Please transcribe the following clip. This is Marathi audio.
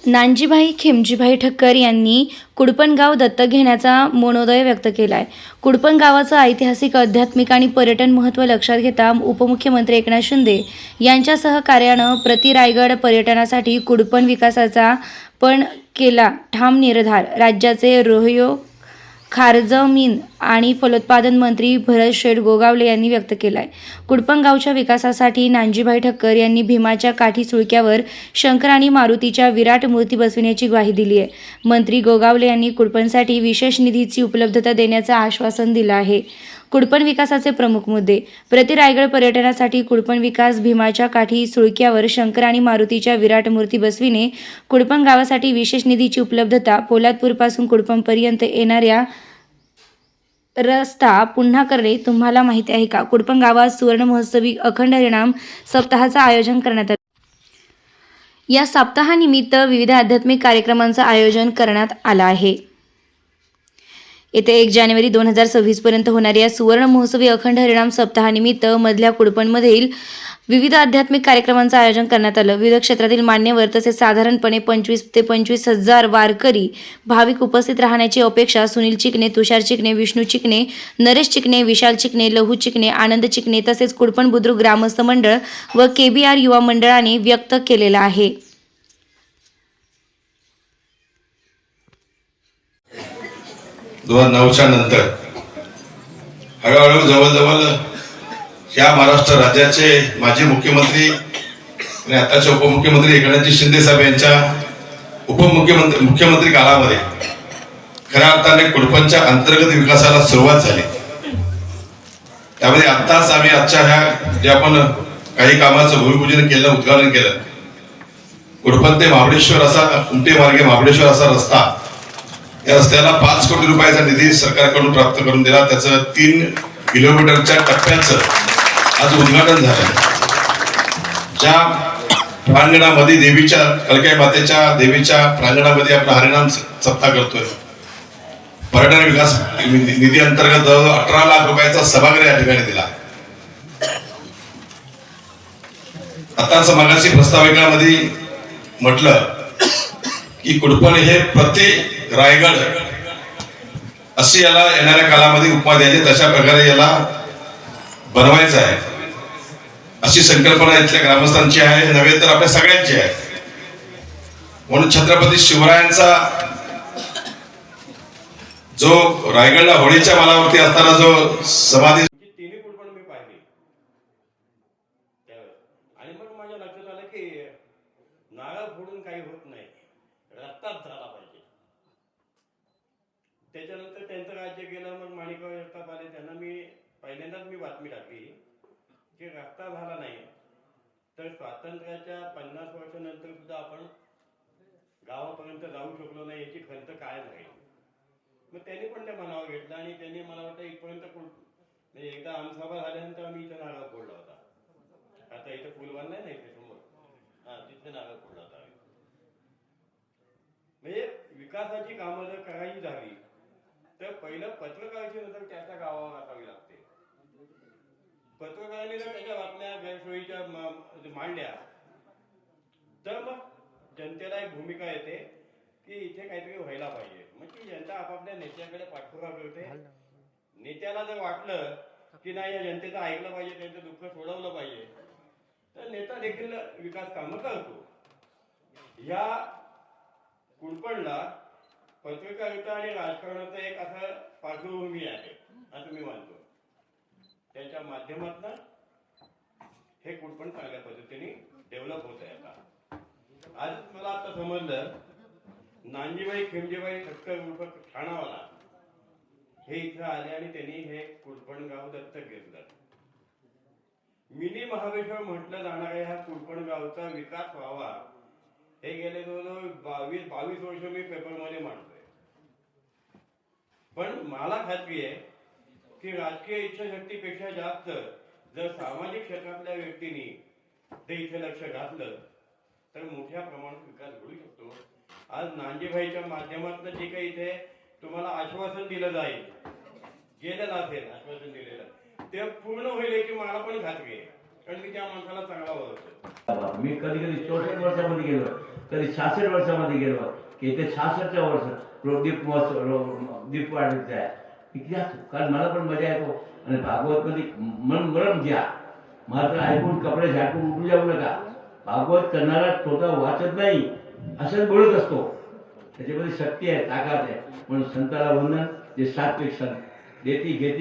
नानजीभाई खेमजीभाई ठक्कर यांनी कुडपणगाव दत्तक घेण्याचा मनोदय व्यक्त केला आहे. कुडपण गावाचं ऐतिहासिक, आध्यात्मिक आणि पर्यटन महत्त्व लक्षात घेता उपमुख्यमंत्री एकनाथ शिंदे यांच्या सहकार्यानं रायगड पर्यटनासाठी कुडपण विकासाचा पण केला ठाम निर्धार. राज्याचे रोहयो, खारजमीन आणि फलोत्पादन मंत्री भरत शेठ गोगावले यांनी व्यक्त केला आहे. कुडपण गावच्या विकासासाठी नानजीभाई ठक्कर यांनी भीमाच्या काठी सुळक्यावर शंकर आणि मारुतीच्या विराट मूर्ती बसविण्याची ग्वाही दिली आहे. मंत्री गोगावले यांनी कुडपणसाठी विशेष निधीची उपलब्धता देण्याचं आश्वासन दिलं आहे. कुडपण विकासाचे प्रमुख मुद्दे: रायगड पर्यटनासाठी कुडपण विकास, भीमाच्या काठी सुळक्यावर शंकर आणि मारुतीच्या विराट मूर्ती बसविणे, कुडपण गावासाठी विशेष निधीची उपलब्धता, पोलादपूरपासून कुडपणपर्यंत येणाऱ्या रस्ता पुन्हा करणे. तुम्हाला माहिती आहे का, कुडपण गावात सुवर्ण महोत्सवी अखंड हरिनाम सप्ताहाचं आयोजन करण्यात आलं. या सप्ताहानिमित्त विविध आध्यात्मिक कार्यक्रमांचं आयोजन करण्यात आलं आहे. येत्या 1 जानेवारी 2026 पर्यंत होणाऱ्या या सुवर्ण महोत्सवी अखंड हरिनाम सप्ताहानिमित्त मधल्या कुडपणमधील विविध आध्यात्मिक कार्यक्रमांचं आयोजन करण्यात आलं. विविध क्षेत्रातील मान्यवर तसेच साधारणपणे 25 ते 25,000 वारकरी भाविक उपस्थित राहण्याची अपेक्षा सुनील चिकणे, तुषार चिकणे, विष्णू चिकणे, नरेश चिकणे, विशाल चिकणे, लहू चिकणे, आनंद चिकणे तसेच कुडपण बुद्रुक ग्रामस्थ मंडळ व KBR युवा मंडळाने व्यक्त केलेला आहे. 2009च्या नंतर हळूहळू जवळजवळ या महाराष्ट्र राज्याचे माजी मुख्यमंत्री आणि आताचे उपमुख्यमंत्री एकनाथजी शिंदे साहेब यांच्या मुख्यमंत्री काळामध्ये खऱ्या अर्थाने कुडपणच्या अंतर्गत विकासाला सुरुवात झाली. त्यामध्ये आत्ताच आम्ही आजच्या ह्या जे आपण काही कामाचं भूमिपूजन केलं, उद्घाटन केलं. कुडपण ते महाबळेश्वर असा उमटे मार्गे महाबळेश्वर असा रस्ता, या रस्त्याला 5 कोटी रुपयाचा निधी सरकारकडून प्राप्त करून दिला. त्याचं 3 किलोमीटरच्या टप्प्याचं आज उद्घाटन झालं. ज्या प्रांगणामध्ये देवीच्या कळकाई मातेच्या देवीच्या प्रांगणामध्ये आपण हरिनाम सप्ताह करतोय, पर्यटन विकास निधी अंतर्गत 18 लाख रुपयाचा सभागृह या ठिकाणी दिला. आताच मागाशी प्रस्ताविकामध्ये म्हटलं की कुडपण हे रायगड अशी याला येणाऱ्या काळामध्ये उपमा द्यायची, तशा प्रकारे याला बनवायचं आहे अशी संकल्पना इथल्या ग्रामस्थांची आहे, नव्हे तर आपल्या सगळ्यांची आहे. म्हणून छत्रपती शिवरायांचा जो रायगडला होळीच्या मालावरती असताना जो समाधी, तिन्ही कुडपण मी पाहिली आणि मग माझ्या लक्षात आलं की नारळ फोडून काही होत नाही, रक्तात झाला पाहिजे. त्याच्यानंतर त्यांचं राज्य गेलं. मग माणिकराव जगताप आले, त्यांना मी पहिल्यांदाच बातमी टाकली की रस्ता झाला नाही तर स्वातंत्र्याच्या 50 वर्षानंतर सुद्धा आपण गावापर्यंत जाऊ शकलो नाही याची खंत काय राहील. मग त्यांनी पण त्या मनावर घेतलं आणि त्यांनी मला वाटतं इथपर्यंत म्हणजे एकदा आमसभा झाल्यानंतर आम्ही इथं नारळ फोडला होता. आता इथं पूल बांधलाय ना इथे समोर, तिथे नारळ फोडला होता. म्हणजे विकासाची कामं जर करायची झाली तर पहिलं पत्रकाराची नजर त्याच्या गावावर असावी लागते. पत्रकारांनी जर त्याच्या बातम्या गैरसोयीच्या मांडल्या तर मग जनतेला एक भूमिका येते की इथे काहीतरी व्हायला पाहिजे. मग ती जनता आपापल्या नेत्याकडे पाठपुरावा करते. नेत्याला जर वाटलं की नाही या जनतेचं ऐकलं पाहिजे, त्यांचं दुःख सोडवलं पाहिजे, तर नेता देखील विकास कामं करतो. या कुडपणला पत्रकारिता आणि राजकारणाचं एक असं पार्श्वभूमी आहे असं मी मानतो. त्याच्या माध्यमातून हे कुडपण चांगल्या पद्धतीने डेव्हलप होत आहे. आता आज मला आता समजलं नानजीभाई खेमजीभाई ठक्कर उर्फ ठाणावाला हे इथं आले आणि त्यांनी हे कुडपण गाव दत्तक घेतलं. मिनी महाबळेश्वर म्हटलं जाणाऱ्या ह्या कुडपण गावचा विकास व्हावा हे गेले जवळजवळ 22 वर्ष मी पेपरमध्ये मांडतोय. पण मला खात्री आहे की राजकीय इच्छाशक्तीपेक्षा जास्त जर सामाजिक क्षेत्रातल्या व्यक्तींनी ते इथे लक्ष घातलं तर मोठ्या प्रमाणात विकास घडू शकतो. आज नानजीभाईच्या माध्यमातून जे काही इथे तुम्हाला आश्वासन दिलं जाईल, गेलेलं असेल आश्वासन दिलेलं, ते पूर्ण होईल याची मला पण खात्री आहे. कारण मी त्या माणसाला चांगला ओळखतो. मी कधी कधी 64 वर्षामध्ये गेलो, कधी 66 वर्षामध्ये गेलो, की ते 66च्या वर्ष दीप वाढायचं आहे. किती असतो, कारण मला पण मजा येतो. आणि भागवत मध्ये मरण घ्या, मात्र ऐकून कपडे झाकून उठू जाऊ नका. भागवत करणारा स्वतः वाचत नाही असंच बोलत असतो. त्याच्यामध्ये शक्ती आहे, ताकद आहे. म्हणून संताला वंदन, जे सात्विक संत देती घेती